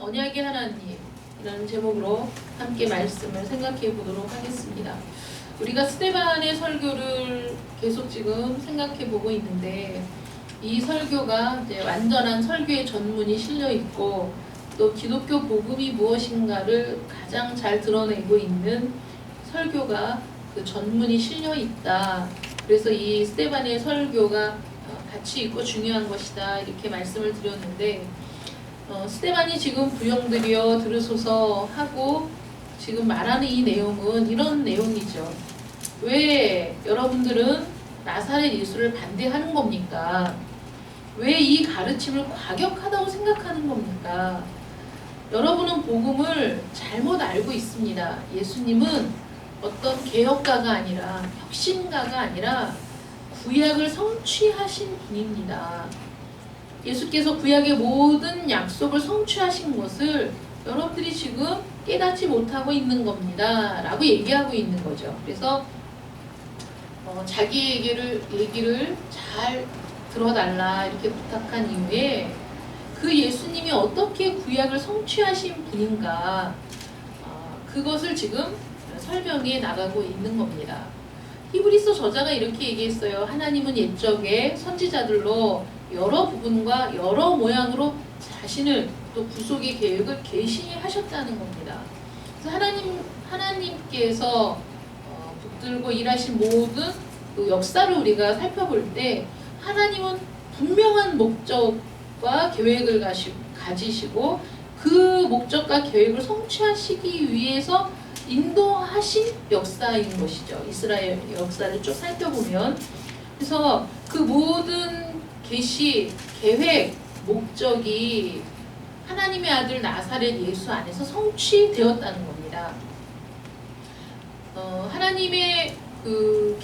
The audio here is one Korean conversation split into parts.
언약의 하나님이라는 제목으로 함께 말씀을 생각해 보도록 하겠습니다. 우리가 스데반의 설교를 계속 지금 생각해 보고 있는데, 이 설교가 이제 완전한 설교의 전문이 실려 있고, 또 기독교 복음이 무엇인가를 가장 잘 드러내고 있는 설교가 그 전문이 실려 있다. 그래서 이 스데반의 설교가 가치 있고 중요한 것이다, 이렇게 말씀을 드렸는데, 스데반이 지금 부용들이여 들으소서 하고 지금 말하는 이 내용은 이런 내용이죠. 왜 여러분들은 나사렛 예수를 반대하는 겁니까? 왜 이 가르침을 과격하다고 생각하는 겁니까? 여러분은 복음을 잘못 알고 있습니다. 예수님은 어떤 개혁가가 아니라, 혁신가가 아니라 구약을 성취하신 분입니다. 예수께서 구약의 모든 약속을 성취하신 것을 여러분들이 지금 깨닫지 못하고 있는 겁니다 라고 얘기하고 있는 거죠. 그래서 자기 얘기를 잘 들어달라 이렇게 부탁한 이후에 그 예수님이 어떻게 구약을 성취하신 분인가, 그것을 지금 설명해 나가고 있는 겁니다. 히브리서 저자가 이렇게 얘기했어요. 하나님은 옛적에 선지자들로 여러 부분과 여러 모양으로 자신을, 또 구속의 계획을 계시하셨다는 겁니다. 그래서 하나님께서 붙들고 일하신 모든 그 역사를 우리가 살펴볼 때, 하나님은 분명한 목적과 계획을 가지시고 그 목적과 계획을 성취하시기 위해서 인도하신 역사인 것이죠. 이스라엘 역사를 쭉 살펴보면. 그래서 그 모든 계시, 계획, 목적이 하나님의 아들 나사렛 예수 안에서 성취되었다는 겁니다. 하나님의 그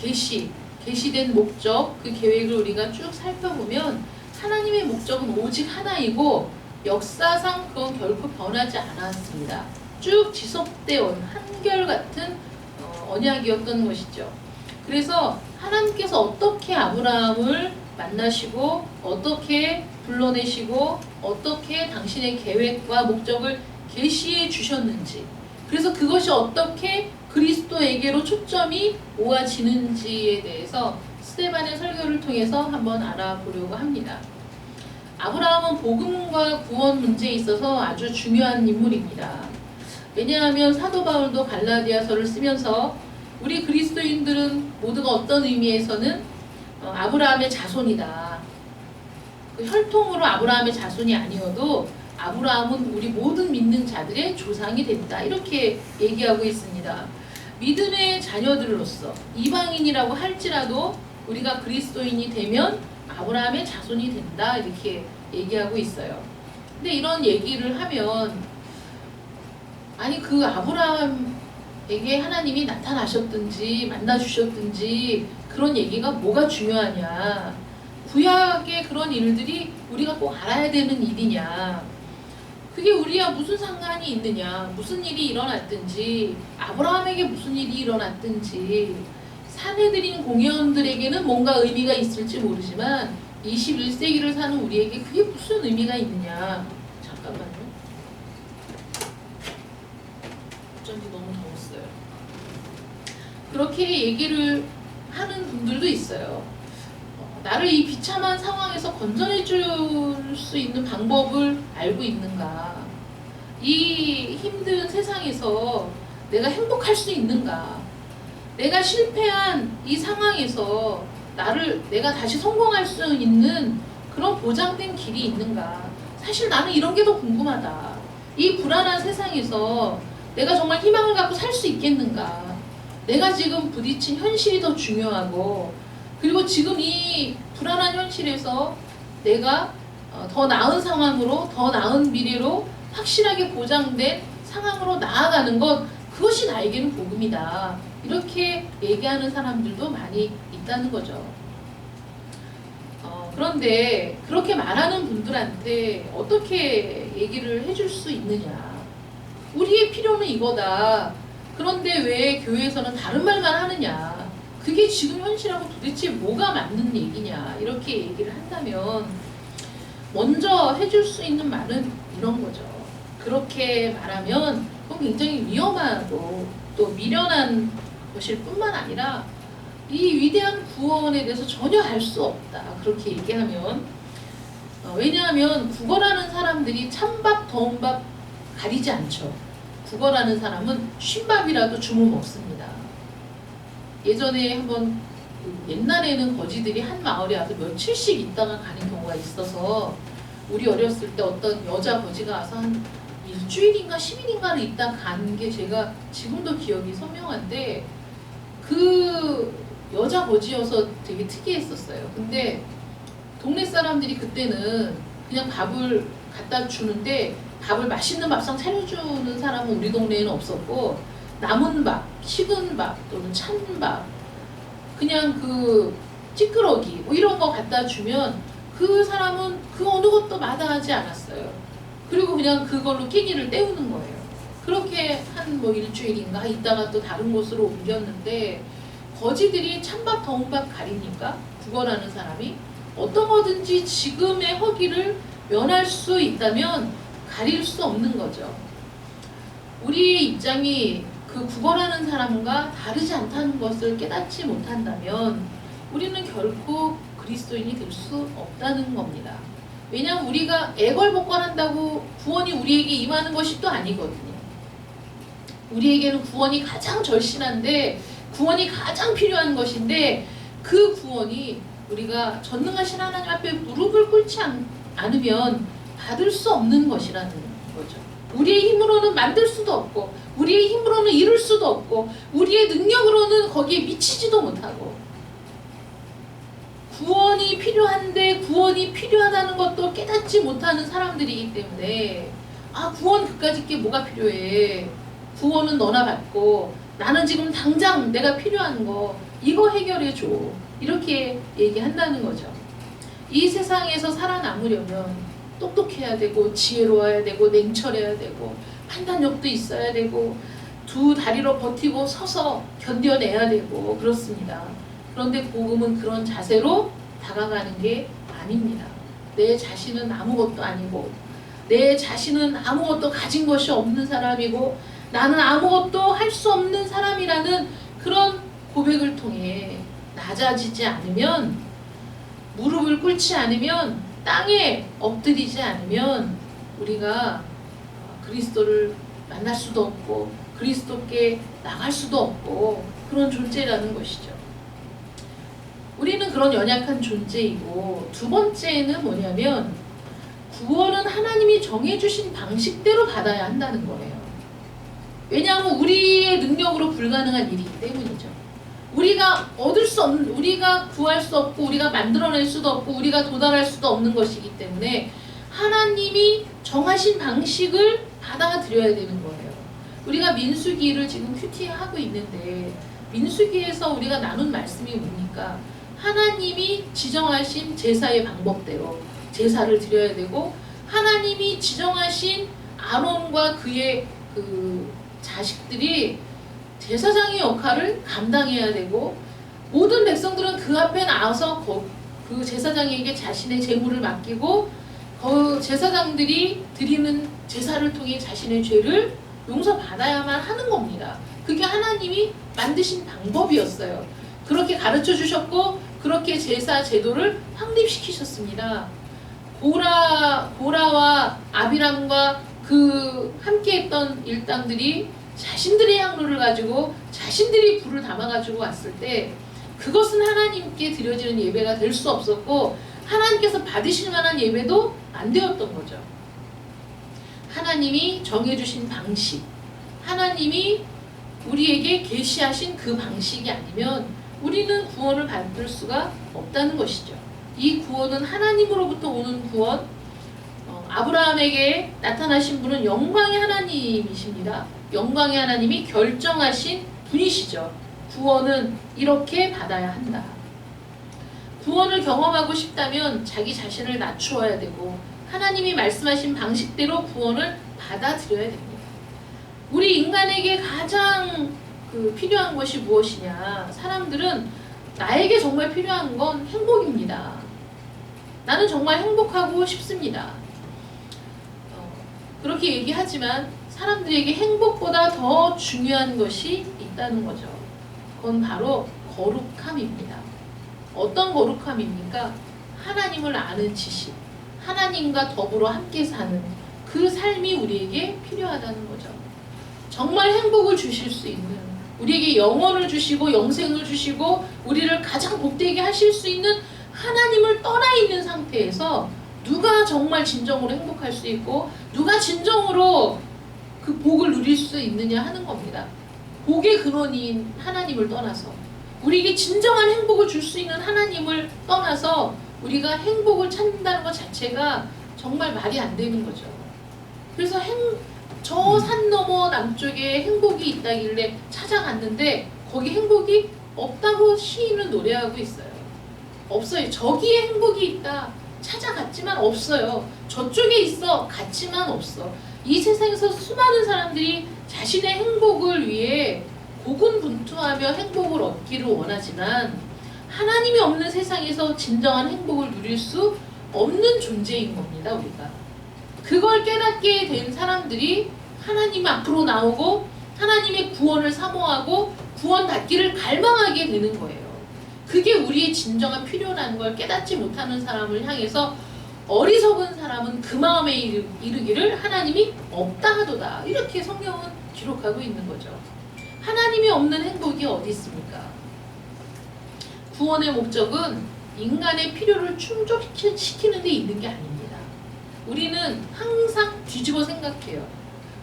계시된 목적, 그 계획을 우리가 쭉 살펴보면 하나님의 목적은 오직 하나이고 역사상 그건 결코 변하지 않았습니다. 쭉 지속되어 온 한결같은 언약이었던 것이죠. 그래서 하나님께서 어떻게 아브라함을 만나시고 어떻게 불러내시고 어떻게 당신의 계획과 목적을 계시해 주셨는지, 그래서 그것이 어떻게 그리스도에게로 초점이 모아지는지에 대해서 스데반의 설교를 통해서 한번 알아보려고 합니다. 아브라함은 복음과 구원 문제에 있어서 아주 중요한 인물입니다. 왜냐하면 사도 바울도 갈라디아서를 쓰면서 우리 그리스도인들은 모두가 어떤 의미에서는 아브라함의 자손이다. 그 혈통으로 아브라함의 자손이 아니어도 아브라함은 우리 모든 믿는 자들의 조상이 됐다, 이렇게 얘기하고 있습니다. 믿음의 자녀들로서 이방인이라고 할지라도 우리가 그리스도인이 되면 아브라함의 자손이 된다, 이렇게 얘기하고 있어요. 근데 이런 얘기를 하면, 아니 그 아브라함에게 하나님이 나타나셨든지 만나주셨든지 그런 얘기가 뭐가 중요하냐, 구약의 그런 일들이 우리가 꼭 알아야 되는 일이냐, 그게 우리와 무슨 상관이 있느냐, 무슨 일이 일어났든지 아브라함에게 무슨 일이 일어났든지 사내들인 공회원들에게는 뭔가 의미가 있을지 모르지만 21세기를 사는 우리에게 그게 무슨 의미가 있느냐. 잠깐만요. 어쩐지 너무 더웠어요. 그렇게 얘기를 하는 분들도 있어요. 나를 이 비참한 상황에서 건져내 줄 수 있는 방법을 알고 있는가? 이 힘든 세상에서 내가 행복할 수 있는가? 내가 실패한 이 상황에서 내가 다시 성공할 수 있는 그런 보장된 길이 있는가? 사실 나는 이런 게 더 궁금하다. 이 불안한 세상에서 내가 정말 희망을 갖고 살 수 있겠는가? 내가 지금 부딪힌 현실이 더 중요하고, 그리고 지금 이 불안한 현실에서 내가 더 나은 상황으로, 더 나은 미래로 확실하게 보장된 상황으로 나아가는 것, 그것이 나에게는 복음이다, 이렇게 얘기하는 사람들도 많이 있다는 거죠. 그런데 그렇게 말하는 분들한테 어떻게 얘기를 해줄 수 있느냐. 우리의 필요는 이거다. 그런데 왜 교회에서는 다른 말만 하느냐. 그게 지금 현실하고 도대체 뭐가 맞는 얘기냐, 이렇게 얘기를 한다면 먼저 해줄 수 있는 말은 이런 거죠. 그렇게 말하면 그건 굉장히 위험하고 또 미련한 것일 뿐만 아니라 이 위대한 구원에 대해서 전혀 알 수 없다. 그렇게 얘기하면 왜냐하면 국어라는 사람들이 찬밥 더운 밥 가리지 않죠. 국어라는 사람은 쉰밥이라도 주워 먹습니다. 예전에 한번 옛날에는 거지들이 한 마을에 와서 며칠씩 있다가 가는 경우가 있어서 우리 어렸을 때 어떤 여자 거지가 와서 한 일주일인가 10일인가를 있다 가는 게 제가 지금도 기억이 선명한데 그 여자 거지여서 되게 특이했었어요. 근데 동네 사람들이 그때는 그냥 밥을 갖다 주는데 밥을 맛있는 밥상 차려주는 사람은 우리 동네에는 없었고 남은 밥, 식은 밥 또는 찬 밥 그냥 그 찌끄러기 뭐 이런 거 갖다 주면 그 사람은 그 어느 것도 마다하지 않았어요. 그리고 그냥 그걸로 끼니를 때우는 거예요. 그렇게 한 뭐 일주일인가 있다가 또 다른 곳으로 옮겼는데 거지들이 찬밥 더운 밥 가리니까 국어라는 사람이 어떤 거든지 지금의 허기를 면할 수 있다면 가릴 수 없는 거죠. 우리의 입장이 그 국어라는 사람과 다르지 않다는 것을 깨닫지 못한다면 우리는 결코 그리스도인이 될 수 없다는 겁니다. 왜냐하면 우리가 애걸복걸한다고 구원이 우리에게 임하는 것이 또 아니거든요. 우리에게는 구원이 가장 절실한데 구원이 가장 필요한 것인데 그 구원이 우리가 전능하신 하나님 앞에 무릎을 꿇지 않으면 받을 수 없는 것이라는 거죠. 우리의 힘으로는 만들 수도 없고 우리의 힘으로는 이룰 수도 없고 우리의 능력으로는 거기에 미치지도 못하고 구원이 필요한데 구원이 필요하다는 것도 깨닫지 못하는 사람들이기 때문에 아 구원 그까짓 게 뭐가 필요해. 구원은 너나 받고 나는 지금 당장 내가 필요한 거 이거 해결해 줘. 이렇게 얘기한다는 거죠. 이 세상에서 살아남으려면 똑똑해야 되고 지혜로워야 되고 냉철해야 되고 판단력도 있어야 되고 두 다리로 버티고 서서 견뎌내야 되고 그렇습니다. 그런데 복음은 그런 자세로 다가가는 게 아닙니다. 내 자신은 아무것도 아니고 내 자신은 아무것도 가진 것이 없는 사람이고 나는 아무것도 할 수 없는 사람이라는 그런 고백을 통해 낮아지지 않으면 무릎을 꿇지 않으면 땅에 엎드리지 않으면 우리가 그리스도를 만날 수도 없고 그리스도께 나갈 수도 없고 그런 존재라는 것이죠. 우리는 그런 연약한 존재이고 두 번째는 뭐냐면 구원은 하나님이 정해주신 방식대로 받아야 한다는 거예요. 왜냐하면 우리의 능력으로 불가능한 일이기 때문이죠. 우리가 얻을 수 없는, 우리가 구할 수 없고 우리가 만들어낼 수도 없고 우리가 도달할 수도 없는 것이기 때문에 하나님이 정하신 방식을 받아들여야 되는 거예요. 우리가 민수기를 지금 큐티하고 있는데 민수기에서 우리가 나눈 말씀이 뭡니까? 하나님이 지정하신 제사의 방법대로 제사를 드려야 되고 하나님이 지정하신 아론과 그의 그 자식들이 제사장의 역할을 감당해야 되고 모든 백성들은 그 앞에 나와서 그 제사장에게 자신의 재물을 맡기고 그 제사장들이 드리는 제사를 통해 자신의 죄를 용서받아야만 하는 겁니다. 그게 하나님이 만드신 방법이었어요. 그렇게 가르쳐 주셨고 그렇게 제사 제도를 확립시키셨습니다. 고라와 아비람과 그 함께했던 일당들이 자신들의 향로를 가지고 자신들이 불을 담아가지고 왔을 때 그것은 하나님께 드려지는 예배가 될 수 없었고 하나님께서 받으실 만한 예배도 안 되었던 거죠. 하나님이 정해주신 방식, 하나님이 우리에게 계시하신 그 방식이 아니면 우리는 구원을 받을 수가 없다는 것이죠. 이 구원은 하나님으로부터 오는 구원, 아브라함에게 나타나신 분은 영광의 하나님이십니다. 영광의 하나님이 결정하신 분이시죠. 구원은 이렇게 받아야 한다. 구원을 경험하고 싶다면 자기 자신을 낮추어야 되고 하나님이 말씀하신 방식대로 구원을 받아들여야 됩니다. 우리 인간에게 가장 필요한 것이 무엇이냐? 사람들은 나에게 정말 필요한 건 행복입니다. 나는 정말 행복하고 싶습니다. 그렇게 얘기하지만 사람들에게 행복보다 더 중요한 것이 있다는 거죠. 그건 바로 거룩함입니다. 어떤 거룩함입니까? 하나님을 아는 지식, 하나님과 더불어 함께 사는 그 삶이 우리에게 필요하다는 거죠. 정말 행복을 주실 수 있는, 우리에게 영원을 주시고 영생을 주시고 우리를 가장 복되게 하실 수 있는 하나님을 떠나 있는 상태에서 누가 정말 진정으로 행복할 수 있고 누가 진정으로 그 복을 누릴 수 있느냐 하는 겁니다. 복의 근원인 하나님을 떠나서, 우리에게 진정한 행복을 줄 수 있는 하나님을 떠나서 우리가 행복을 찾는다는 것 자체가 정말 말이 안 되는 거죠. 그래서 저 산 너머 남쪽에 행복이 있다길래 찾아갔는데 거기 행복이 없다고 시인은 노래하고 있어요. 없어요. 저기에 행복이 있다. 찾아갔지만 없어요. 저쪽에 있어. 갔지만 없어. 이 세상에서 수많은 사람들이 자신의 행복을 위해 고군분투하며 행복을 얻기를 원하지만 하나님이 없는 세상에서 진정한 행복을 누릴 수 없는 존재인 겁니다. 우리가 그걸 깨닫게 된 사람들이 하나님 앞으로 나오고 하나님의 구원을 사모하고 구원받기를 갈망하게 되는 거예요. 그게 우리의 진정한 필요라는 걸 깨닫지 못하는 사람을 향해서 어리석은 사람은 그 마음에 이르기를 하나님이 없다 하도다, 이렇게 성경은 기록하고 있는 거죠. 하나님이 없는 행복이 어디 있습니까? 구원의 목적은 인간의 필요를 충족시키는 데 있는 게 아닙니다. 우리는 항상 뒤집어 생각해요.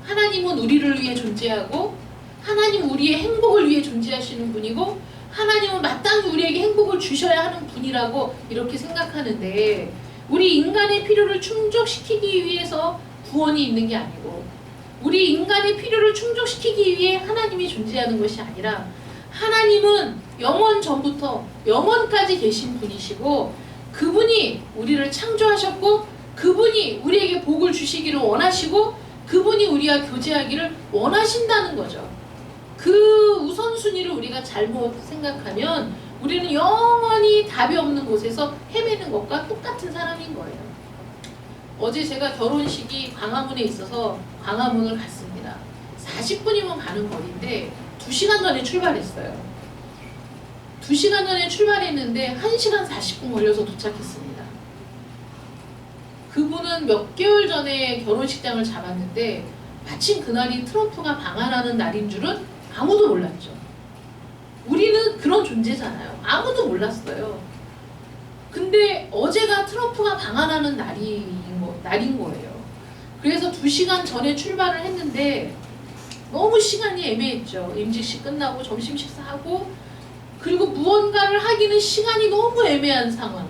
하나님은 우리를 위해 존재하고 하나님 우리의 행복을 위해 존재하시는 분이고 하나님은 마땅히 우리에게 행복을 주셔야 하는 분이라고 이렇게 생각하는데, 우리 인간의 필요를 충족시키기 위해서 구원이 있는 게 아니고 우리 인간의 필요를 충족시키기 위해 하나님이 존재하는 것이 아니라 하나님은 영원 전부터 영원까지 계신 분이시고 그분이 우리를 창조하셨고 그분이 우리에게 복을 주시기를 원하시고 그분이 우리와 교제하기를 원하신다는 거죠. 그 우선순위를 우리가 잘못 생각하면 우리는 영원히 답이 없는 곳에서 헤매는 것과 똑같은 사람인 거예요. 어제 제가 결혼식이 광화문에 있어서 광화문을 갔습니다. 40분이면 가는 거리인데 2시간 전에 출발했어요. 2시간 전에 출발했는데 1시간 40분 걸려서 도착했습니다. 그분은 몇 개월 전에 결혼식장을 잡았는데 마침 그날이 트럼프가 방한하는 날인 줄은 아무도 몰랐죠. 우리는 그런 존재잖아요. 아무도 몰랐어요. 근데 어제가 트럼프가 방한하는 날인 거예요. 그래서 2시간 전에 출발을 했는데 너무 시간이 애매했죠. 임직식 끝나고 점심 식사하고 그리고 무언가를 하기는 시간이 너무 애매한 상황.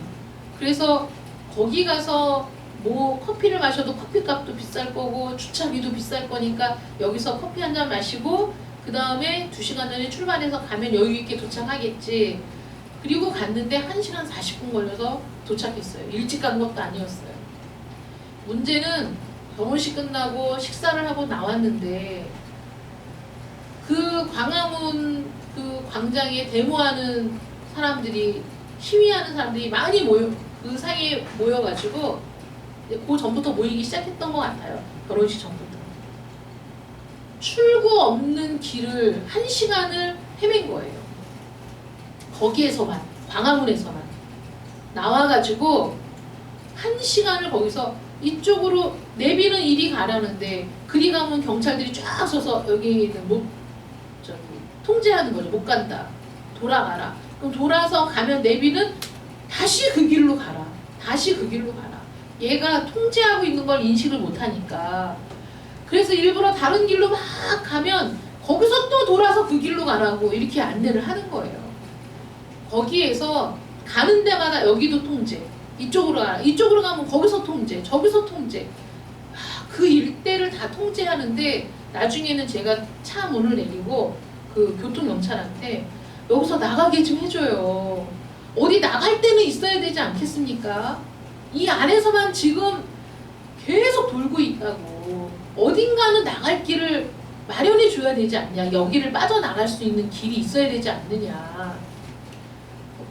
그래서 거기 가서 뭐 커피를 마셔도 커피값도 비쌀 거고 주차비도 비쌀 거니까 여기서 커피 한 잔 마시고 그 다음에 2시간 전에 출발해서 가면 여유있게 도착하겠지. 그리고 갔는데 1시간 40분 걸려서 도착했어요. 일찍 간 것도 아니었어요. 문제는 결혼식 끝나고 식사를 하고 나왔는데 그 광화문 그 광장에 데모하는 사람들이, 시위하는 사람들이 많이 그 사이에 모여가지고 그 전부터 모이기 시작했던 것 같아요. 결혼식 전부터. 출구 없는 길을 1시간을 헤맨 거예요. 거기에서만, 광화문에서만 나와가지고 1시간을 거기서 이쪽으로 내비는 이리 가라는데 그리 가면 경찰들이 쫙 서서 여기는 통제하는 거죠. 못 간다. 돌아가라. 그럼 돌아서 가면 내비는 다시 그 길로 가라. 다시 그 길로 가라. 얘가 통제하고 있는 걸 인식을 못하니까. 그래서 일부러 다른 길로 막 가면 거기서 또 돌아서 그 길로 가라고 이렇게 안내를 하는 거예요. 거기에서 가는 데마다 여기도 통제. 이쪽으로 가라. 이쪽으로 가면 거기서 통제. 저기서 통제. 그 일대를 다 통제하는데 나중에는 제가 차 문을 내리고 그 교통경찰한테 여기서 나가게 좀 해줘요. 어디 나갈 때는 있어야 되지 않겠습니까? 이 안에서만 지금 계속 돌고 있다고. 어딘가는 나갈 길을 마련해 줘야 되지 않냐. 여기를 빠져나갈 수 있는 길이 있어야 되지 않느냐.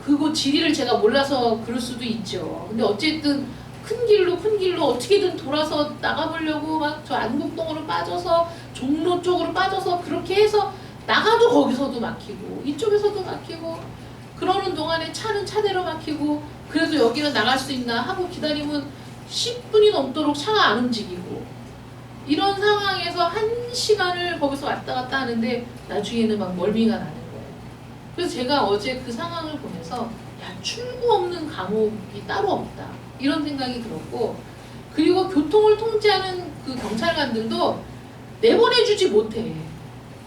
그거 지리를 제가 몰라서 그럴 수도 있죠. 근데 어쨌든 큰 길로 어떻게든 돌아서 나가보려고 막 저 안국동으로 빠져서 종로 쪽으로 빠져서 그렇게 해서 나가도 거기서도 막히고 이쪽에서도 막히고 그러는 동안에 차는 차대로 막히고 그래도 여기는 나갈 수 있나 하고 기다리면 10분이 넘도록 차가 안 움직이고 이런 상황에서 1시간을 거기서 왔다 갔다 하는데 나중에는 막 멀미가 나는 거예요. 그래서 제가 어제 그 상황을 보면서 야, 출구 없는 감옥이 따로 없다 이런 생각이 들었고, 그리고 교통을 통제하는 그 경찰관들도 내보내주지 못해.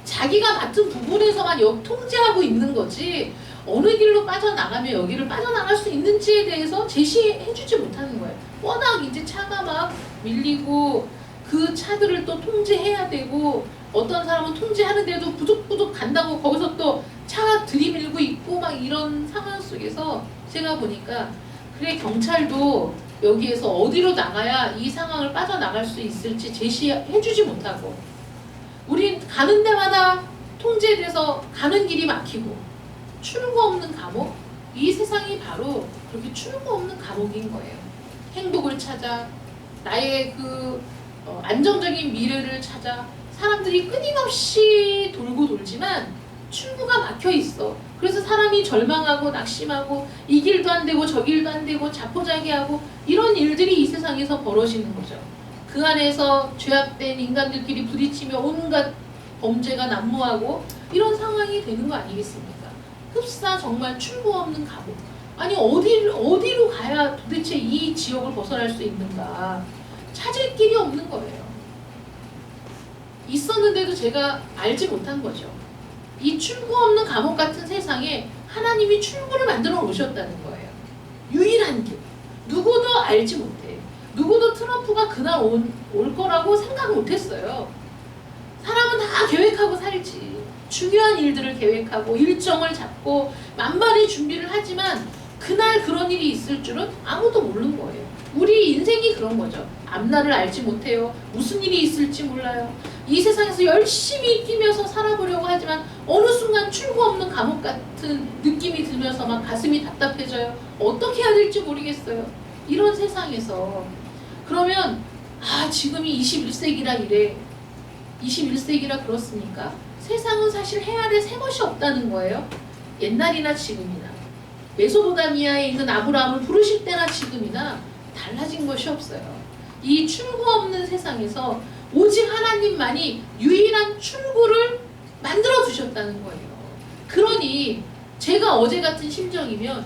자기가 맡은 부분에서만 통제하고 있는 거지 어느 길로 빠져나가면 여기를 빠져나갈 수 있는지에 대해서 제시해주지 못하는 거예요. 워낙 이제 차가 막 밀리고 그 차들을 또 통제해야 되고 어떤 사람은 통제하는데도 부득부득 간다고 거기서 또 차가 들이밀고 있고 막 이런 상황 속에서 제가 보니까 그래, 경찰도 여기에서 어디로 나가야 이 상황을 빠져나갈 수 있을지 제시해주지 못하고 우린 가는 데마다 통제돼서 가는 길이 막히고 출구 없는 감옥? 이 세상이 바로 그렇게 출구 없는 감옥인 거예요. 행복을 찾아 나의 그 안정적인 미래를 찾아 사람들이 끊임없이 돌고 돌지만 출구가 막혀 있어. 그래서 사람이 절망하고 낙심하고 이 길도 안 되고 저 길도 안 되고 자포자기하고 이런 일들이 이 세상에서 벌어지는 거죠. 그 안에서 죄악된 인간들끼리 부딪히며 온갖 범죄가 난무하고 이런 상황이 되는 거 아니겠습니까? 흡사 정말 출구 없는 감옥. 아니 어디로 가야 도대체 이 지역을 벗어날 수 있는가? 찾을 길이 없는 거예요. 있었는데도 제가 알지 못한 거죠. 이 출구 없는 감옥 같은 세상에 하나님이 출구를 만들어 놓으셨다는 거예요. 유일한 길. 누구도 알지 못해. 누구도 트럼프가 그날 올 거라고 생각 못했어요. 사람은 다 계획하고 살지. 중요한 일들을 계획하고 일정을 잡고 만반의 준비를 하지만 그날 그런 일이 있을 줄은 아무도 모르는 거예요. 우리 인생이 그런 거죠. 앞날을 알지 못해요. 무슨 일이 있을지 몰라요. 이 세상에서 열심히 뛰면서 살아보려고 하지만 어느 순간 출구 없는 감옥 같은 느낌이 들면서 막 가슴이 답답해져요. 어떻게 해야 될지 모르겠어요. 이런 세상에서 그러면 지금이 21세기라 이래. 21세기라 그렇습니까? 세상은 사실 해아래 새 것이 없다는 거예요. 옛날이나 지금이나 메소포타미아에 있는 아브라함을 부르실 때나 지금이나 달라진 것이 없어요. 이 출구 없는 세상에서 오직 하나님만이 유일한 출구를 만들어 주셨다는 거예요. 그러니 제가 어제 같은 심정이면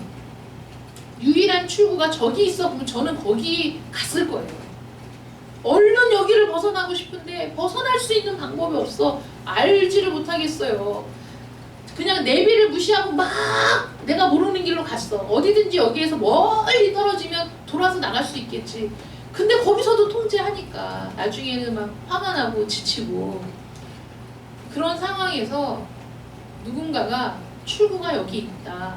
유일한 출구가 저기 있어 보면 저는 거기 갔을 거예요. 얼른 여기를 벗어나고 싶은데 벗어날 수 있는 방법이 없어. 알지를 못하겠어요. 그냥 내비를 무시하고 막 내가 모르는 길로 갔어. 어디든지 여기에서 멀리 떨어지면 돌아서 나갈 수 있겠지. 근데 거기서도 통제하니까 나중에는 막 화가 나고 지치고 그런 상황에서 누군가가 출구가 여기 있다.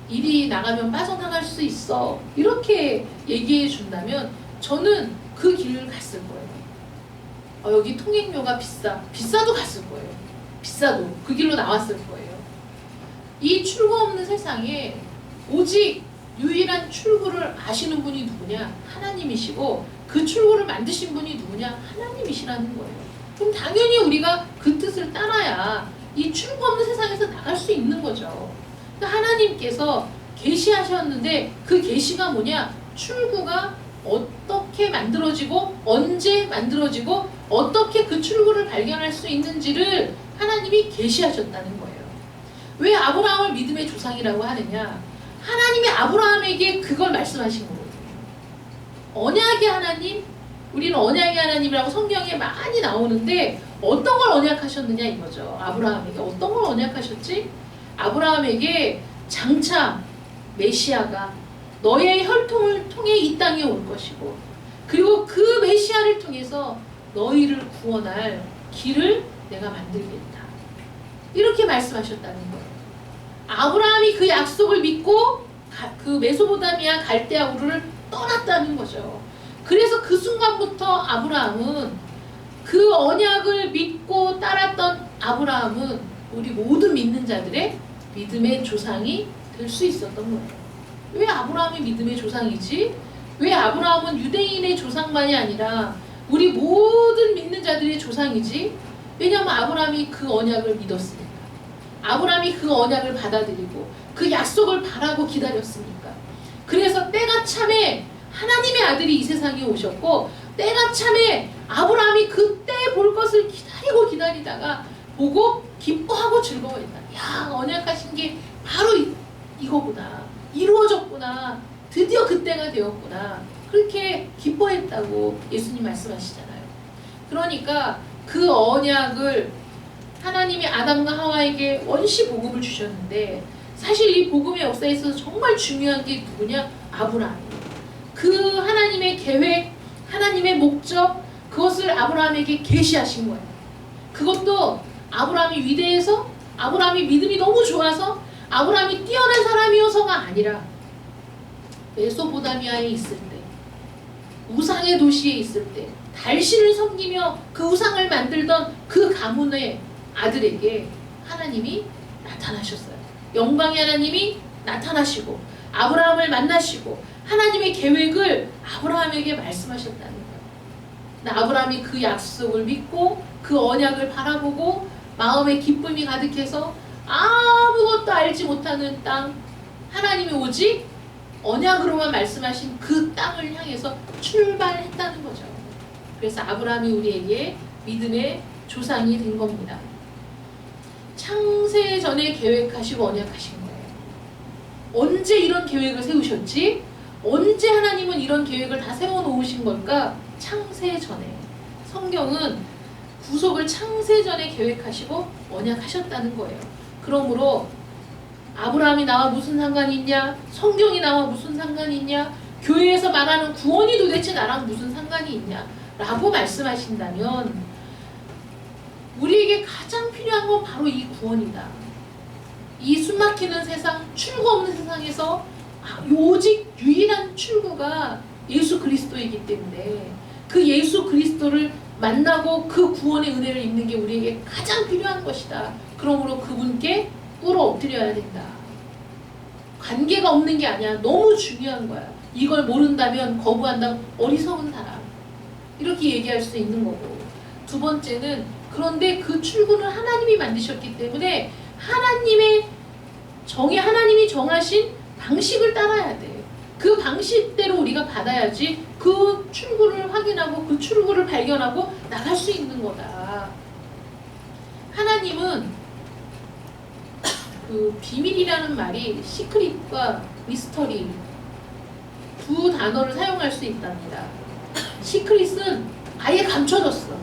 이리 나가면 빠져나갈 수 있어. 이렇게 얘기해 준다면 저는 그 길을 갔을 거예요. 여기 통행료가 비싸도 갔을 거예요. 비싸도 그 길로 나왔을 거예요. 이 출구 없는 세상에 오직 유일한 출구를 아시는 분이 누구냐? 하나님이시고 그 출구를 만드신 분이 누구냐? 하나님이시라는 거예요. 그럼 당연히 우리가 그 뜻을 따라야 이 출구 없는 세상에서 나갈 수 있는 거죠. 그러니까 하나님께서 계시하셨는데 그 계시가 뭐냐? 출구가 어떻게 만들어지고 언제 만들어지고 어떻게 그 출구를 발견할 수 있는지를 하나님이 계시하셨다는 거예요. 왜 아브라함을 믿음의 조상이라고 하느냐? 하나님이 아브라함에게 그걸 말씀하신 거거든요. 언약의 하나님, 우리는 언약의 하나님이라고 성경에 많이 나오는데 어떤 걸 언약하셨느냐 이거죠. 아브라함에게 어떤 걸 언약하셨지? 아브라함에게 장차 메시아가 너의 혈통을 통해 이 땅에 올 것이고 그리고 그 메시아를 통해서 너희를 구원할 길을 내가 만들겠다. 이렇게 말씀하셨다는 거예요. 아브라함이 그 약속을 믿고 그 메소포타미아 갈대아 우르를 떠났다는 거죠. 그래서 그 순간부터 아브라함은 그 언약을 믿고 따랐던 아브라함은 우리 모든 믿는 자들의 믿음의 조상이 될 수 있었던 거예요. 왜 아브라함이 믿음의 조상이지? 왜 아브라함은 유대인의 조상만이 아니라 우리 모든 믿는 자들의 조상이지? 왜냐하면 아브라함이 그 언약을 믿었으니까. 아브라함이 그 언약을 받아들이고 그 약속을 바라고 기다렸으니까. 그래서 때가 참에 하나님의 아들이 이 세상에 오셨고, 때가 참에 아브라함이 그때 볼 것을 기다리다가 보고 기뻐하고 즐거워했다. 야, 언약하신 게 바로 이거구나. 이루어졌구나. 드디어 그때가 되었구나. 그렇게 기뻐했다고 예수님 말씀하시잖아요. 그러니까 그 언약을 하나님이 아담과 하와에게 원시 복음을 주셨는데, 사실 이 복음의 역사에 있어서 정말 중요한 게 누구냐? 아브라함이에요. 그 하나님의 계획, 하나님의 목적, 그것을 아브라함에게 계시하신 거예요. 그것도 아브라함이 위대해서, 아브라함이 믿음이 너무 좋아서, 아브라함이 뛰어난 사람이어서가 아니라 메소포타미아에 있을 때, 우상의 도시에 있을 때, 달신을 섬기며 그 우상을 만들던 그 가문의 아들에게 하나님이 나타나셨어요. 영광의 하나님이 나타나시고 아브라함을 만나시고 하나님의 계획을 아브라함에게 말씀하셨다는 거예요. 아브라함이 그 약속을 믿고 그 언약을 바라보고 마음에 기쁨이 가득해서 아무것도 알지 못하는 땅, 하나님이 오직 언약으로만 말씀하신 그 땅을 향해서 출발했다는 거죠. 그래서 아브라함이 우리에게 믿음의 조상이 된 겁니다. 창세 전에 계획하시고 언약하신 거예요. 언제 이런 계획을 세우셨지? 언제 하나님은 이런 계획을 다 세워놓으신 걸까? 창세 전에. 성경은 구속을 창세 전에 계획하시고 언약하셨다는 거예요. 그러므로 아브라함이 나와 무슨 상관이 있냐? 성경이 나와 무슨 상관이 있냐? 교회에서 말하는 구원이 도대체 나랑 무슨 상관이 있냐? 라고 말씀하신다면 우리에게 가장 필요한 건 바로 이 구원이다. 이 숨막히는 세상, 출구 없는 세상에서 오직 유일한 출구가 예수 그리스도이기 때문에 그 예수 그리스도를 만나고 그 구원의 은혜를 입는 게 우리에게 가장 필요한 것이다. 그러므로 그분께 꿇어 엎드려야 된다. 관계가 없는 게 아니야. 너무 중요한 거야. 이걸 모른다면 거부한다면 어리석은 사람. 이렇게 얘기할 수 있는 거고. 두 번째는 그런데 그 출구는 하나님이 만드셨기 때문에 하나님이 정하신 방식을 따라야 돼. 그 방식대로 우리가 받아야지 그 출구를 확인하고 그 출구를 발견하고 나갈 수 있는 거다. 하나님은 그 비밀이라는 말이 시크릿과 미스터리 두 단어를 사용할 수 있답니다. 시크릿은 아예 감춰졌어.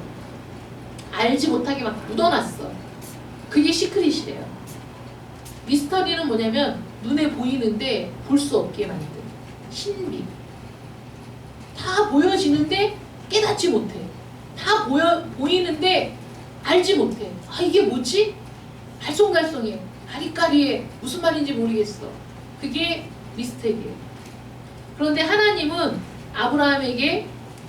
알지 못하게 막 묻어놨어. 그게 시크릿이래요. 미스터리는 뭐냐면 눈에 보이는데 볼 수 없게 만든 신비. 다 보여지는데 깨닫지 못해. 다 보이는데 알지 못해. 아, 이게 뭐지? 알쏭달쏭해. 아리까리해. 무슨 말인지 모르겠어. 그게 미스터리예요. 그런데 하나님은 아브라함에게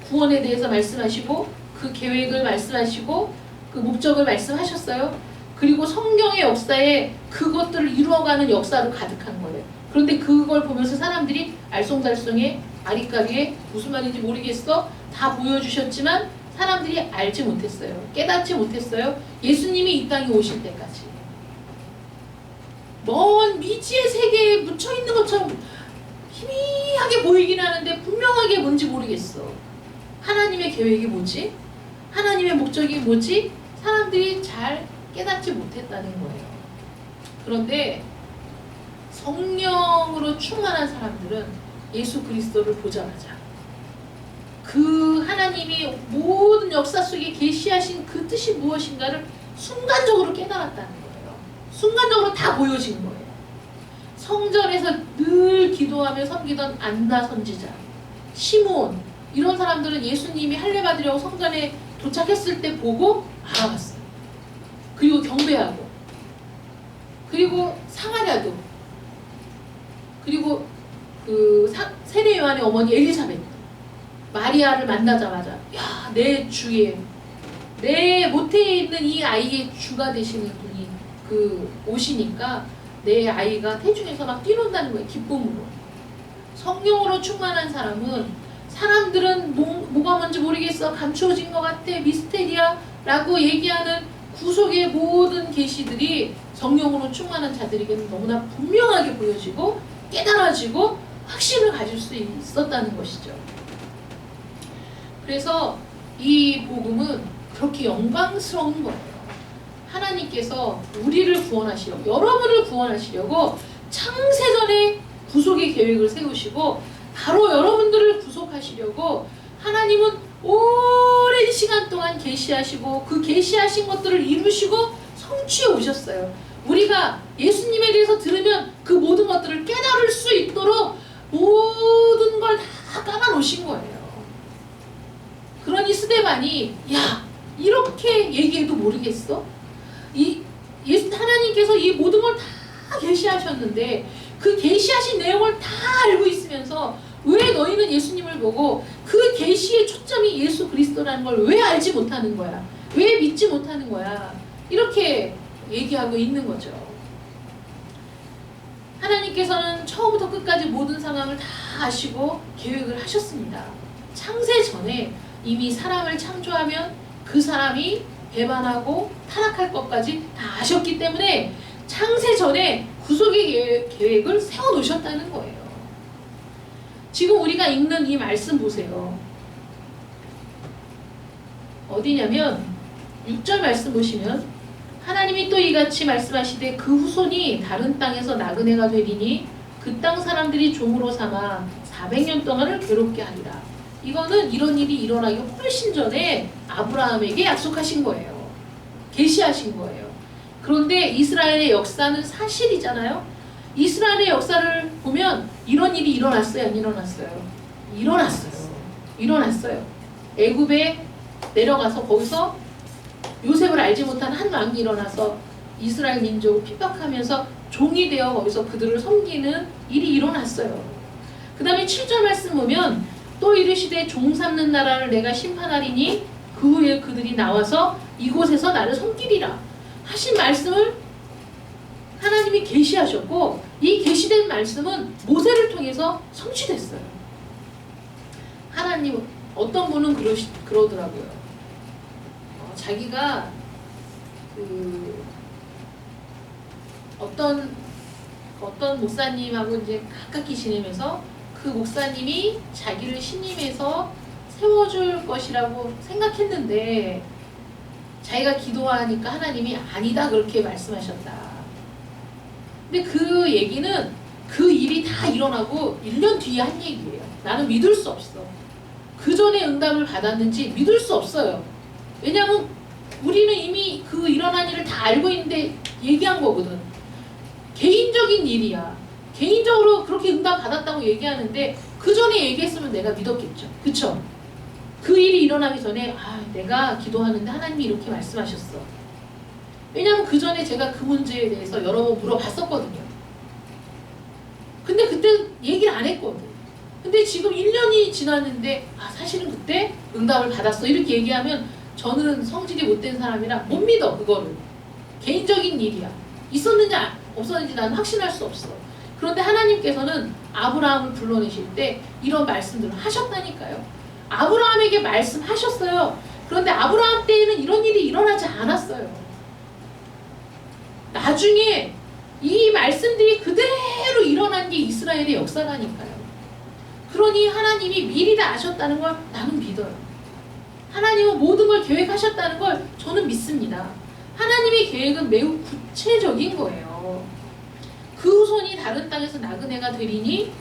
구원에 대해서 말씀하시고 그 계획을 말씀하시고 그 목적을 말씀하셨어요. 그리고 성경의 역사에 그것들을 이루어가는 역사로 가득한 거예요. 그런데 그걸 보면서 사람들이 알쏭달쏭해, 아리까리해, 무슨 말인지 모르겠어 다 보여주셨지만 사람들이 알지 못했어요. 깨닫지 못했어요. 예수님이 이 땅에 오실 때까지. 먼 미지의 세계에 묻혀있는 것처럼 희미하게 보이긴 하는데 분명하게 뭔지 모르겠어. 하나님의 계획이 뭐지? 하나님의 목적이 뭐지? 사람들이 잘 깨닫지 못했다는 거예요. 그런데 성령으로 충만한 사람들은 예수 그리스도를 보자마자 그 하나님이 모든 역사 속에 계시하신 그 뜻이 무엇인가를 순간적으로 깨달았다는 거예요. 순간적으로 다 보여진 거예요. 성전에서 늘 기도하며 섬기던 안나 선지자, 시므온 이런 사람들은 예수님이 할례 받으려고 성전에 도착했을 때 보고 알아봤어요. 그리고 경배하고, 그리고 사마리아도, 그리고 그 세례 요한의 어머니 엘리사벳 마리아를 만나자마자 야, 내 주에 내 모태에 있는 이 아이의 주가 되시는 분이 그 오시니까 내 아이가 태중에서 막 뛰논다는 거예요. 기쁨으로. 성령으로 충만한 사람은 사람들은 뭐가 뭔지 모르겠어, 감추어진 것 같아, 미스테리야 라고 얘기하는 구속의 모든 계시들이 성령으로 충만한 자들에게는 너무나 분명하게 보여지고 깨달아지고 확신을 가질 수 있었다는 것이죠. 그래서 이 복음은 그렇게 영광스러운 거예요. 하나님께서 우리를 구원하시려고, 여러분을 구원하시려고 창세전에 구속의 계획을 세우시고 바로 여러분들을 구속하시려고 하나님은 오랜 시간 동안 계시하시고 그 계시하신 것들을 이루시고 성취해 오셨어요. 우리가 예수님에 대해서 들으면 그 모든 것들을 깨달을 수 있도록 모든 걸 다 깔아놓으신 거예요. 그러니 스데반이 야, 이렇게 얘기해도 모르겠어? 하나님께서 이 모든 걸 다 계시하셨는데 그 계시하신 내용을 다 알고 있으면서 왜 너희는 예수님을 보고 그 계시의 초점이 예수 그리스도라는 걸 왜 알지 못하는 거야? 왜 믿지 못하는 거야? 이렇게 얘기하고 있는 거죠. 하나님께서는 처음부터 끝까지 모든 상황을 다 아시고 계획을 하셨습니다. 창세 전에 이미 사람을 창조하면 그 사람이 배반하고 타락할 것까지 다 아셨기 때문에 창세 전에 구속의 계획을 세워놓으셨다는 거예요. 지금 우리가 읽는 이 말씀 보세요. 어디냐면 6절 말씀 보시면 하나님이 또 이같이 말씀하시되 그 후손이 다른 땅에서 나그네가 되리니 그 땅 사람들이 종으로 삼아 400년 동안을 괴롭게 하리라. 이거는 이런 일이 일어나기 훨씬 전에 아브라함에게 약속하신 거예요. 계시하신 거예요. 그런데 이스라엘의 역사는 사실이잖아요. 이스라엘의 역사를 보면 이런 일이 일어났어요, 안 일어났어요? 일어났어요. 애굽에 내려가서 거기서 요셉을 알지 못한 한 왕이 일어나서 이스라엘 민족을 핍박하면서 종이 되어 거기서 그들을 섬기는 일이 일어났어요. 그 다음에 7절 말씀 보면 또 이르시되 종 삼는 나라를 내가 심판하리니 그 후에 그들이 나와서 이곳에서 나를 섬기리라 하신 말씀을 하나님이 계시하셨고 이 계시된 말씀은 모세를 통해서 성취됐어요. 하나님 어떤 분은 그러더라고요. 자기가 어떤 목사님하고 이제 가깝게 지내면서 그 목사님이 자기를 신임해서 세워줄 것이라고 생각했는데 자기가 기도하니까 하나님이 아니다 그렇게 말씀하셨다. 근데 그 얘기는 그 일이 다 일어나고 1년 뒤에 한 얘기예요. 나는 믿을 수 없어. 그 전에 응답을 받았는지 믿을 수 없어요. 왜냐하면 우리는 이미 그 일어난 일을 다 알고 있는데 얘기한 거거든. 개인적인 일이야. 개인적으로 그렇게 응답 받았다고 얘기하는데 그 전에 얘기했으면 내가 믿었겠죠. 그쵸? 그 일이 일어나기 전에 내가 기도하는데 하나님이 이렇게 말씀하셨어. 왜냐하면 그 전에 제가 그 문제에 대해서 여러 번 물어봤었거든요. 근데 그때 얘기를 안 했거든. 근데 지금 1년이 지났는데 사실은 그때 응답을 받았어 이렇게 얘기하면 저는 성질이 못된 사람이라 못 믿어. 그거를. 개인적인 일이야. 있었는지 없었는지 나는 확신할 수 없어. 그런데 하나님께서는 아브라함을 불러내실 때 이런 말씀들을 하셨다니까요. 아브라함에게 말씀하셨어요. 그런데 아브라함 때에는 이런 일이 일어나지 않았어요. 나중에 이 말씀들이 그대로 일어난 게 이스라엘의 역사라니까요. 그러니 하나님이 미리 다 아셨다는 걸 나는 믿어요. 하나님은 모든 걸 계획하셨다는 걸 저는 믿습니다. 하나님의 계획은 매우 구체적인 거예요. 그 후손이 다른 땅에서 나그네가 되리니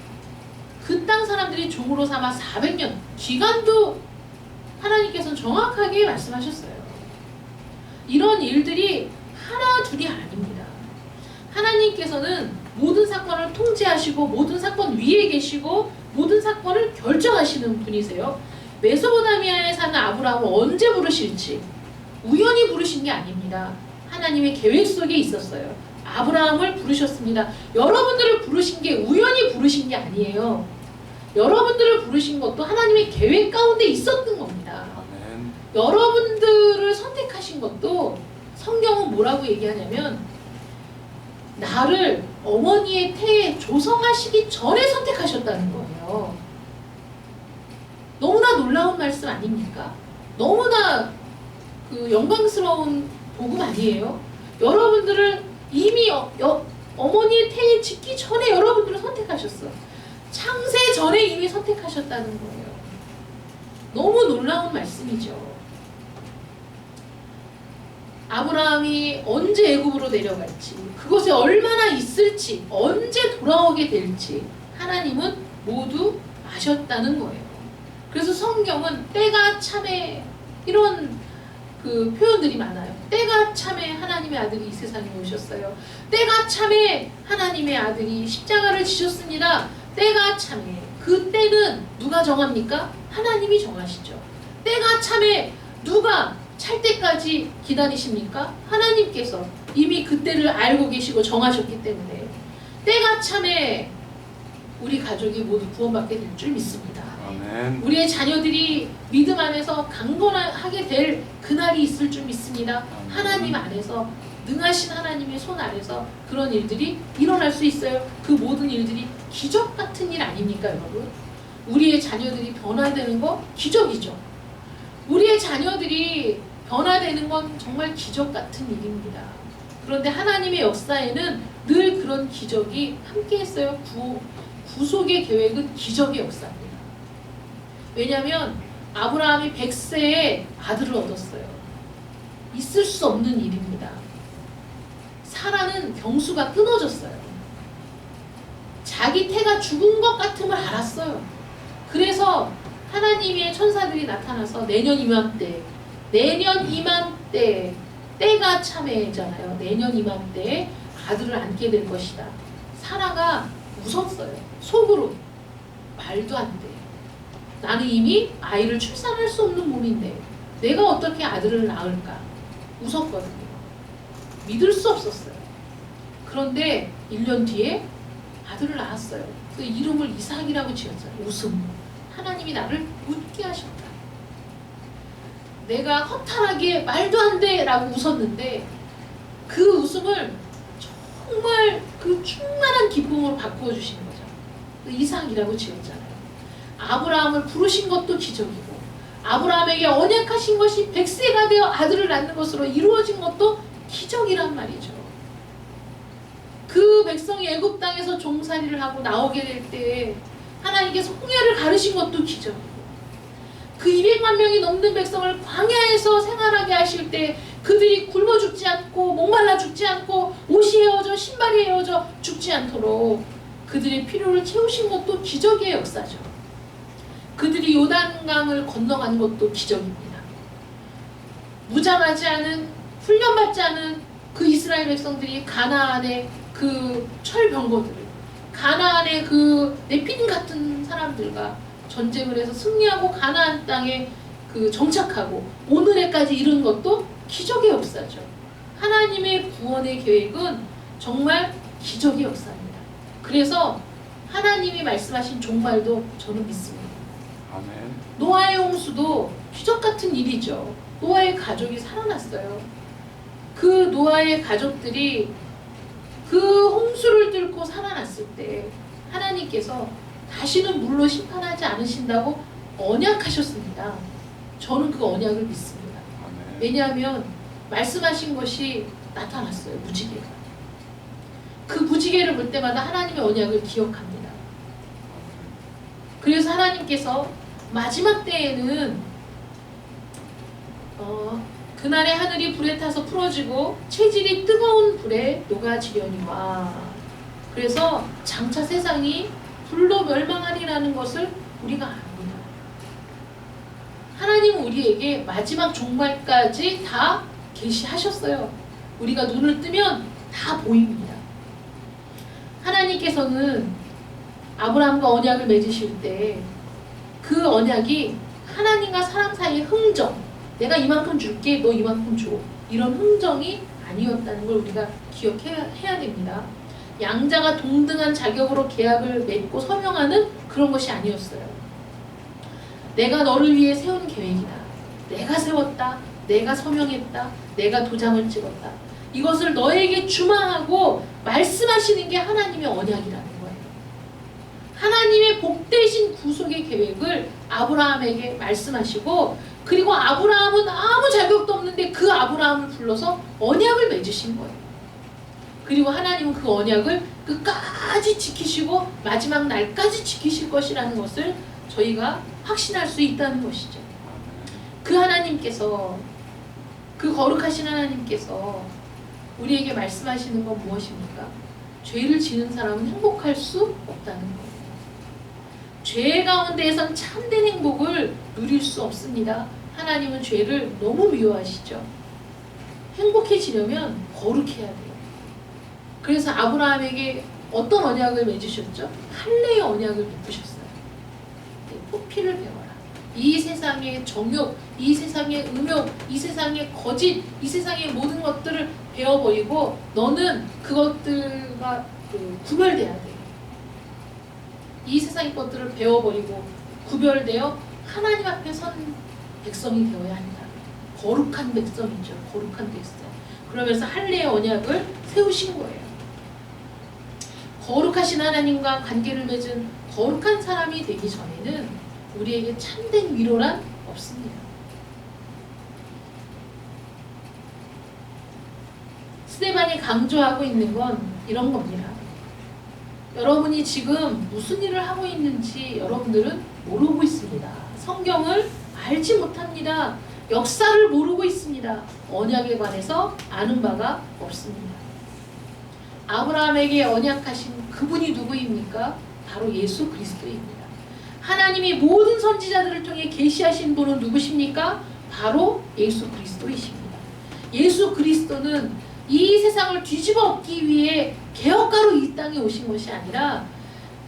그 땅 사람들이 종으로 삼아 400년 기간도 하나님께서는 정확하게 말씀하셨어요. 이런 일들이 하나 둘이 아닙니다. 하나님께서는 모든 사건을 통제하시고 모든 사건 위에 계시고 모든 사건을 결정하시는 분이세요. 메소포타미아에 사는 아브라함을 언제 부르실지 우연히 부르신 게 아닙니다. 하나님의 계획 속에 있었어요. 아브라함을 부르셨습니다. 여러분들을 부르신 게 우연히 부르신 게 아니에요. 여러분들을 부르신 것도 하나님의 계획 가운데 있었던 겁니다. 아멘. 여러분들을 선택하신 것도 성경은 뭐라고 얘기하냐면 나를 어머니의 태에 조성하시기 전에 선택하셨다는 거예요. 거예요. 너무나 놀라운 말씀 아닙니까? 너무나 그 영광스러운 복음 아니에요? 여러분들을 이미 어머니의 태에 짓기 전에 여러분들을 선택하셨어. 창세 전에 이미 선택하셨다는 거예요. 너무 놀라운 말씀이죠. 아브라함이 언제 애굽으로 내려갈지, 그곳에 얼마나 있을지, 언제 돌아오게 될지 하나님은 모두 아셨다는 거예요. 그래서 성경은 때가 참에 이런 그 표현들이 많아요. 때가 참에 하나님의 아들이 이 세상에 오셨어요. 때가 참에 하나님의 아들이 십자가를 지셨습니다. 때가 참에. 그 때는 누가 정합니까? 하나님이 정하시죠. 때가 참에 누가 찰 때까지 기다리십니까? 하나님께서 이미 그 때를 알고 계시고 정하셨기 때문에 때가 참에 우리 가족이 모두 구원받게 될 줄 믿습니다. 아멘. 우리의 자녀들이 믿음 안에서 강건하게 될 그날이 있을 줄 믿습니다. 하나님 안에서, 능하신 하나님의 손 아래서 그런 일들이 일어날 수 있어요. 그 모든 일들이 기적 같은 일 아닙니까, 여러분? 우리의 자녀들이 변화되는 거 기적이죠. 우리의 자녀들이 변화되는 건 정말 기적 같은 일입니다. 그런데 하나님의 역사에는 늘 그런 기적이 함께 했어요. 구속의 계획은 기적의 역사입니다. 왜냐하면 아브라함이 100세에 아들을 얻었어요. 있을 수 없는 일입니다. 사라는 경수가 끊어졌어요. 자기 태가 죽은 것 같음을 알았어요. 그래서 하나님의 천사들이 나타나서 내년 이맘때 때가 참해잖아요. 내년 이맘때에 아들을 안게 될 것이다. 사라가 웃었어요. 속으로. 말도 안 돼. 나는 이미 아이를 출산할 수 없는 몸인데 내가 어떻게 아들을 낳을까? 웃었거든요. 믿을 수 없었어요. 그런데 1년 뒤에 아들을 낳았어요. 그 이름을 이삭이라고 지었어요. 웃음. 하나님이 나를 웃게 하셨다. 내가 허탈하게 말도 안 돼 라고 웃었는데 그 웃음을 정말 그 충만한 기쁨으로 바꾸어 주신 거죠. 이삭이라고 지었잖아요. 아브라함을 부르신 것도 기적이고 아브라함에게 언약하신 것이 100세가 되어 아들을 낳는 것으로 이루어진 것도 기적이란 말이죠. 그 백성이 애굽 땅에서 종살이를 하고 나오게 될 때 하나님께서 홍해를 가르신 것도 기적이고 그 200만 명이 넘는 백성을 광야에서 생활하게 하실 때 그들이 굶어 죽지 않고 목말라 죽지 않고 옷이 헤어져 신발이 헤어져 죽지 않도록 그들의 필요를 채우신 것도 기적의 역사죠. 그들이 요단강을 건너간 것도 기적입니다. 무장하지 않은, 훈련받지 않은 그 이스라엘 백성들이 가나안의 그 철병거들을, 가나안의 그 네피림 같은 사람들과 전쟁을 해서 승리하고 가나안 땅에 그 정착하고 오늘에까지 이른 것도 기적의 역사죠. 하나님의 구원의 계획은 정말 기적의 역사입니다. 그래서 하나님이 말씀하신 종말도 저는 믿습니다. 아멘. 노아의 홍수도 기적 같은 일이죠. 노아의 가족이 살아났어요. 그 노아의 가족들이 그 홍수를 뚫고 살아났을 때 하나님께서 다시는 물로 심판하지 않으신다고 언약하셨습니다. 저는 그 언약을 믿습니다. 아멘. 왜냐하면 말씀하신 것이 나타났어요. 무지개가. 그 무지개를 볼 때마다 하나님의 언약을 기억합니다. 그래서 하나님께서 마지막 때에는 그날의 하늘이 불에 타서 풀어지고 체질이 뜨거운 불에 녹아지려니와 그래서 장차 세상이 불로 멸망하리라는 것을 우리가 압니다. 하나님은 우리에게 마지막 종말까지 다 계시하셨어요. 우리가 눈을 뜨면 다 보입니다. 하나님께서는 아브라함과 언약을 맺으실 때 그 언약이 하나님과 사람 사이의 흥정, 내가 이만큼 줄게, 너 이만큼 줘, 이런 흥정이 아니었다는 걸 우리가 기억해야 됩니다. 양자가 동등한 자격으로 계약을 맺고 서명하는 그런 것이 아니었어요. 내가 너를 위해 세운 계획이다. 내가 세웠다. 내가 서명했다. 내가 도장을 찍었다. 이것을 너에게 주마하고 말씀하시는 게 하나님의 언약이라는 거예요. 하나님의 복되신 구속의 계획을 아브라함에게 말씀하시고, 그리고 아브라함은 아무 자격도 없는데 그 아브라함을 불러서 언약을 맺으신 거예요. 그리고 하나님은 그 언약을 끝까지 지키시고 마지막 날까지 지키실 것이라는 것을 저희가 확신할 수 있다는 것이죠. 그 하나님께서, 그 거룩하신 하나님께서 우리에게 말씀하시는 건 무엇입니까? 죄를 지는 사람은 행복할 수 없다는 거예요. 죄 가운데에선 참된 행복을 누릴 수 없습니다. 하나님은 죄를 너무 미워하시죠. 행복해지려면 거룩해야 돼요. 그래서 아브라함에게 어떤 언약을 맺으셨죠? 할례의 언약을 베푸셨어요. 포피를 배워라. 이 세상의 정욕, 이 세상의 음욕, 이 세상의 거짓, 이 세상의 모든 것들을 배워버리고 너는 그것들과 구별돼야 돼요. 이 세상의 것들을 배워버리고 구별되어 하나님 앞에 선 백성이 되어야 한다. 거룩한 백성이죠. 거룩한 백성. 그러면서 할례의 언약을 세우신 거예요. 거룩하신 하나님과 관계를 맺은 거룩한 사람이 되기 전에는 우리에게 참된 위로란 없습니다. 스데반이 강조하고 있는 건 이런 겁니다. 여러분이 지금 무슨 일을 하고 있는지 여러분들은 모르고 있습니다. 성경을 알지 못합니다. 역사를 모르고 있습니다. 언약에 관해서 아는 바가 없습니다. 아브라함에게 언약하신 그분이 누구입니까? 바로 예수 그리스도입니다. 하나님이 모든 선지자들을 통해 계시하신 분은 누구십니까? 바로 예수 그리스도이십니다. 예수 그리스도는 이 세상을 뒤집어 엎기 위해 개혁가로 이 땅에 오신 것이 아니라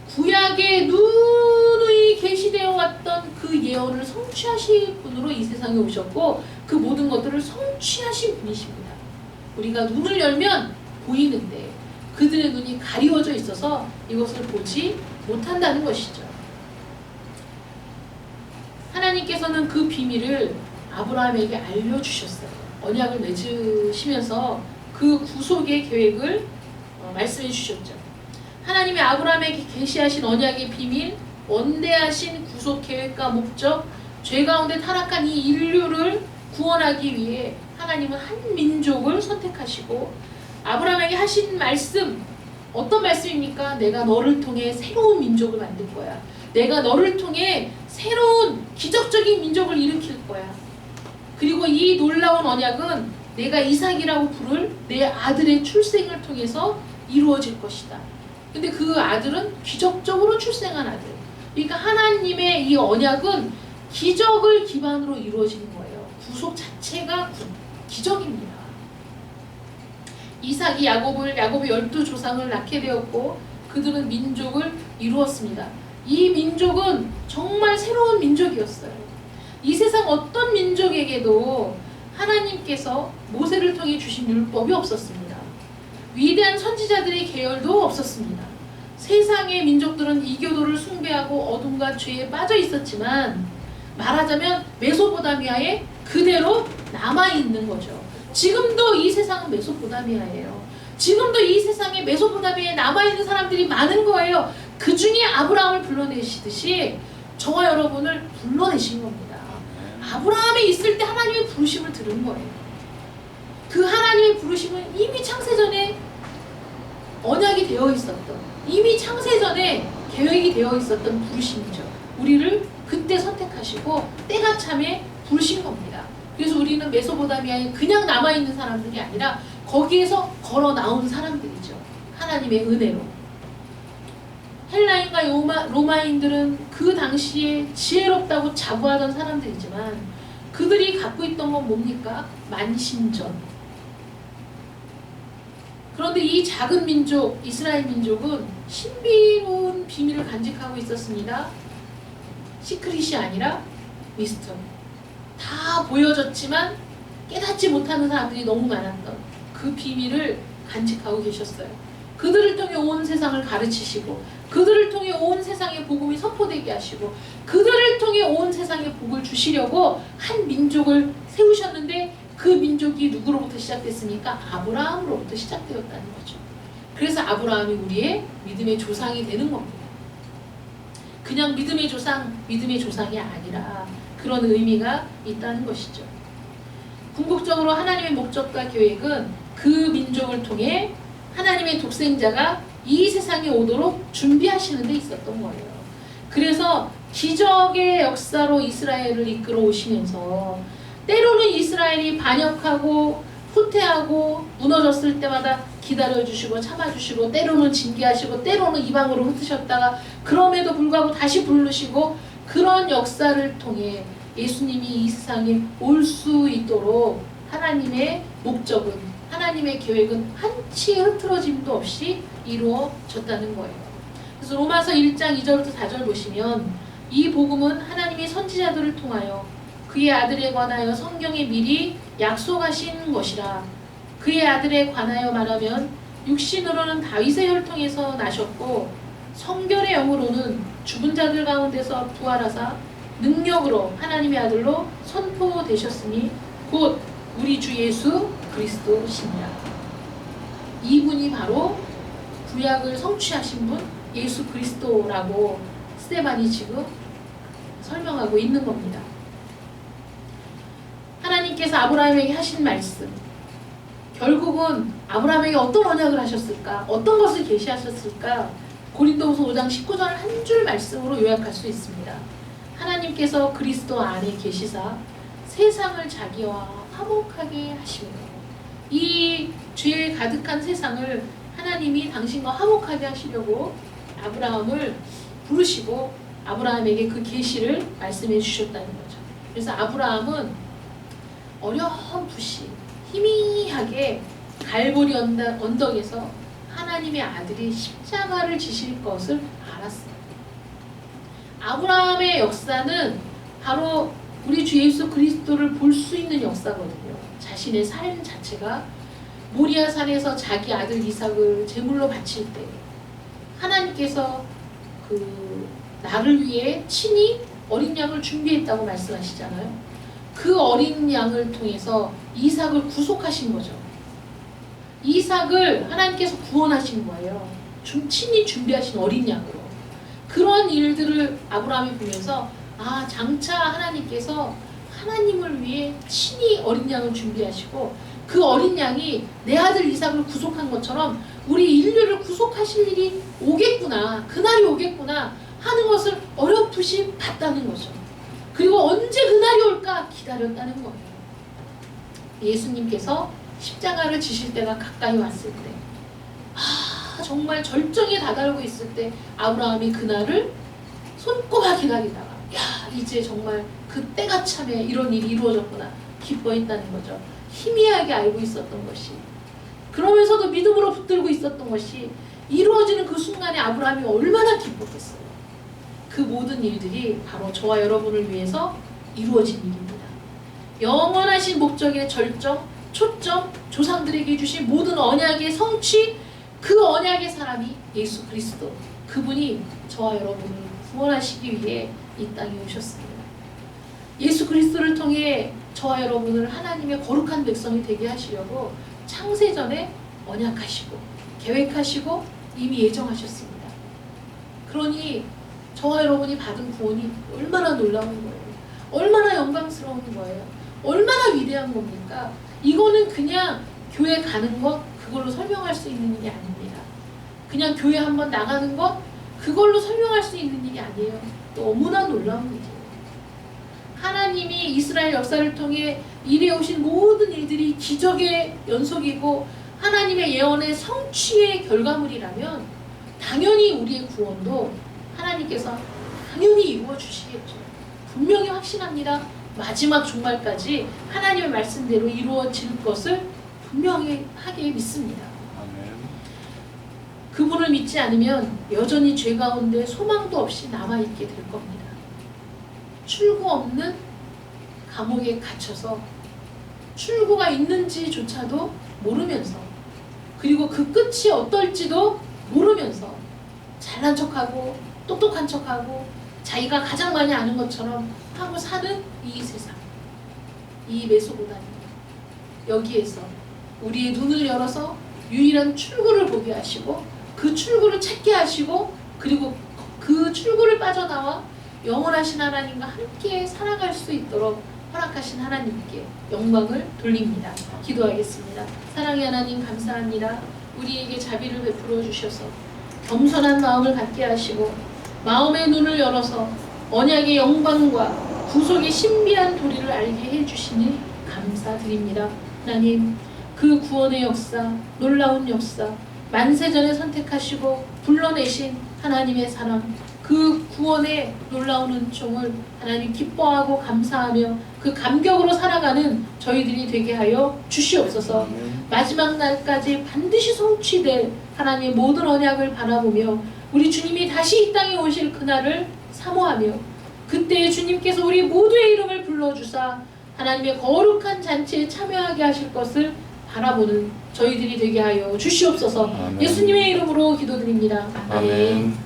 구약에 누누이 계시되어 왔던 그 예언을 성취하신 분으로 이 세상에 오셨고 그 모든 것들을 성취하신 분이십니다. 우리가 눈을 열면 보이는데 그들의 눈이 가리워져 있어서 이것을 보지 못한다는 것이죠. 하나님께서는 그 비밀을 아브라함에게 알려주셨어요. 언약을 맺으시면서 그 구속의 계획을 말씀해 주셨죠. 하나님이 아브라함에게 계시하신 언약의 비밀, 원대하신 구속 계획과 목적, 죄 가운데 타락한 이 인류를 구원하기 위해 하나님은 한 민족을 선택하시고 아브라함에게 하신 말씀, 어떤 말씀입니까? 내가 너를 통해 새로운 민족을 만들 거야. 내가 너를 통해 새로운 기적적인 민족을 일으킬 거야. 그리고 이 놀라운 언약은 내가 이삭이라고 부를 내 아들의 출생을 통해서 이루어질 것이다. 근데 그 아들은 기적적으로 출생한 아들. 그러니까 하나님의 이 언약은 기적을 기반으로 이루어지는 거예요. 구속 자체가 기적입니다. 이삭이 야곱의 12조상을 낳게 되었고 그들은 민족을 이루었습니다. 이 민족은 정말 새로운 민족이었어요. 이 세상 어떤 민족에게도 하나님께서 모세를 통해 주신 율법이 없었습니다. 위대한 선지자들의 계열도 없었습니다. 세상의 민족들은 이교도를 숭배하고 어둠과 죄에 빠져 있었지만 말하자면 메소포타미아에 그대로 남아있는 거죠. 지금도 이 세상은 메소포타미아예요. 지금도 이 세상에 메소포타미아에 남아있는 사람들이 많은 거예요. 그 중에 아브라함을 불러내시듯이 저와 여러분을 불러내신 겁니다. 아브라함이 있을 때 하나님의 부르심을 들은 거예요. 그 하나님의 부르심은 이미 창세전에 언약이 되어 있었던, 이미 창세전에 계획이 되어 있었던 부르심이죠. 우리를 그때 선택하시고 때가 참에 부르신 겁니다. 그래서 우리는 메소포타미아에 그냥 남아있는 사람들이 아니라 거기에서 걸어 나온 사람들이죠. 하나님의 은혜로. 헬라인과 로마인들은 그 당시에 지혜롭다고 자부하던 사람들이지만 그들이 갖고 있던 건 뭡니까? 만신전. 그런데 이 작은 민족, 이스라엘 민족은 신비로운 비밀을 간직하고 있었습니다. 시크릿이 아니라 미스터리. 다 보여졌지만 깨닫지 못하는 사람들이 너무 많았던 그 비밀을 간직하고 계셨어요. 그들을 통해 온 세상을 가르치시고 그들을 통해 온 세상의 복음이 선포되게 하시고 그들을 통해 온 세상의 복을 주시려고 한 민족을 세우셨는데 그 민족이 누구로부터 시작됐습니까? 아브라함으로부터 시작되었다는 거죠. 그래서 아브라함이 우리의 믿음의 조상이 되는 겁니다. 그냥 믿음의 조상이 아니라 그런 의미가 있다는 것이죠. 궁극적으로 하나님의 목적과 계획은 그 민족을 통해 하나님의 독생자가 이 세상에 오도록 준비하시는 데 있었던 거예요. 그래서 기적의 역사로 이스라엘을 이끌어 오시면서 때로는 이스라엘이 반역하고 후퇴하고 무너졌을 때마다 기다려주시고 참아주시고 때로는 징계하시고 때로는 이방으로 흩으셨다가 그럼에도 불구하고 다시 부르시고 그런 역사를 통해 예수님이 이 세상에 올 수 있도록 하나님의 목적은 하나님의 계획은 한치 흐트러짐도 없이 이루어졌다는 거예요. 그래서 로마서 1장 2절부터 4절 보시면 이 복음은 하나님이 선지자들을 통하여 그의 아들에 관하여 성경에 미리 약속하신 것이라. 그의 아들에 관하여 말하면 육신으로는 다윗의 혈통에서 나셨고 성결의 영으로는 죽은 자들 가운데서 부활하사 능력으로 하나님의 아들로 선포되셨으니 곧 우리 주 예수 그리스도시니라. 이분이 바로 구약을 성취하신 분 예수 그리스도라고 스데반이 지금 설명하고 있는 겁니다. 하나님께서 아브라함에게 하신 말씀, 결국은 아브라함에게 어떤 언약을 하셨을까? 어떤 것을 계시하셨을까? 고린도후서 5장 19절 한 줄 말씀으로 요약할 수 있습니다. 하나님께서 그리스도 안에 계시사 세상을 자기와 화목하게 하시며, 이 죄에 가득한 세상을 하나님이 당신과 화목하게 하시려고 아브라함을 부르시고 아브라함에게 그 계시를 말씀해 주셨다는 거죠. 그래서 아브라함은 어렴풋이 희미하게 갈보리 언덕에서 하나님의 아들이 십자가를 지실 것을 알았어요. 아브라함의 역사는 바로 우리 주 예수 그리스도를 볼 수 있는 역사거든요. 자신의 삶 자체가 모리아 산에서 자기 아들 이삭을 제물로 바칠 때 하나님께서 나를 위해 친히 어린 양을 준비했다고 말씀하시잖아요. 그 어린 양을 통해서 이삭을 구속하신 거죠. 이삭을 하나님께서 구원하신 거예요. 친히 준비하신 어린 양으로. 그런 일들을 아브라함이 보면서 장차 하나님께서 하나님을 위해 친히 어린 양을 준비하시고 그 어린 양이 내 아들 이삭을 구속한 것처럼 우리 인류를 구속하실 일이 오겠구나, 그날이 오겠구나 하는 것을 어렴풋이 봤다는 거죠. 그리고 언제 그날이 올까 기다렸다는 거예요. 예수님께서 십자가를 지실 때가 가까이 왔을 때, 정말 절정에 다다르고 있을 때 아브라함이 그날을 손꼽아 기다리다가 이제 정말 그 때가 참에 이런 일이 이루어졌구나 기뻐했다는 거죠. 희미하게 알고 있었던 것이, 그러면서도 믿음으로 붙들고 있었던 것이 이루어지는 그 순간에 아브라함이 얼마나 기뻤겠어요. 그 모든 일들이 바로 저와 여러분을 위해서 이루어진 일입니다. 영원하신 목적의 절정, 초점, 조상들에게 주신 모든 언약의 성취, 그 언약의 사람이 예수 그리스도, 그분이 저와 여러분을 구원하시기 위해 이 땅에 오셨습니다. 예수 그리스도를 통해 저와 여러분을 하나님의 거룩한 백성이 되게 하시려고 창세전에 언약하시고 계획하시고 이미 예정하셨습니다. 그러니 저와 여러분이 받은 구원이 얼마나 놀라운 거예요. 얼마나 영광스러운 거예요. 얼마나 위대한 겁니까? 이거는 그냥 교회 가는 것 그걸로 설명할 수 있는 일이 아닙니다. 그냥 교회 한번 나가는 것 그걸로 설명할 수 있는 일이 아니에요. 너무나 놀라운 일이에요. 하나님이 이스라엘 역사를 통해 이루어오신 모든 일들이 기적의 연속이고 하나님의 예언의 성취의 결과물이라면 당연히 우리의 구원도 하나님께서 당연히 이루어 주시겠죠. 분명히 확신합니다. 마지막 종말까지 하나님의 말씀대로 이루어질 것을 분명히 하게 믿습니다. 아멘. 그분을 믿지 않으면 여전히 죄 가운데 소망도 없이 남아있게 될 겁니다. 출구 없는 감옥에 갇혀서 출구가 있는지조차도 모르면서, 그리고 그 끝이 어떨지도 모르면서 잘난 척하고 똑똑한 척하고 자기가 가장 많이 아는 것처럼 하고 사는 이 세상, 이 메소포타미아, 여기에서 우리의 눈을 열어서 유일한 출구를 보게 하시고 그 출구를 찾게 하시고 그리고 그 출구를 빠져나와 영원하신 하나님과 함께 살아갈 수 있도록 허락하신 하나님께 영광을 돌립니다. 기도하겠습니다. 사랑의 하나님 감사합니다. 우리에게 자비를 베풀어 주셔서 겸손한 마음을 갖게 하시고 마음의 눈을 열어서 언약의 영광과 구속의 신비한 도리를 알게 해주시니 감사드립니다. 하나님, 그 구원의 역사, 놀라운 역사, 만세전에 선택하시고 불러내신 하나님의 사랑, 그 구원의 놀라운 은총을 하나님 기뻐하고 감사하며 그 감격으로 살아가는 저희들이 되게 하여 주시옵소서. 마지막 날까지 반드시 성취될 하나님의 모든 언약을 바라보며 우리 주님이 다시 이 땅에 오실 그날을 사모하며 그때 주님께서 우리 모두의 이름을 불러주사 하나님의 거룩한 잔치에 참여하게 하실 것을 바라보는 저희들이 되게 하여 주시옵소서. 아멘. 예수님의 이름으로 기도드립니다. 아멘. 아멘.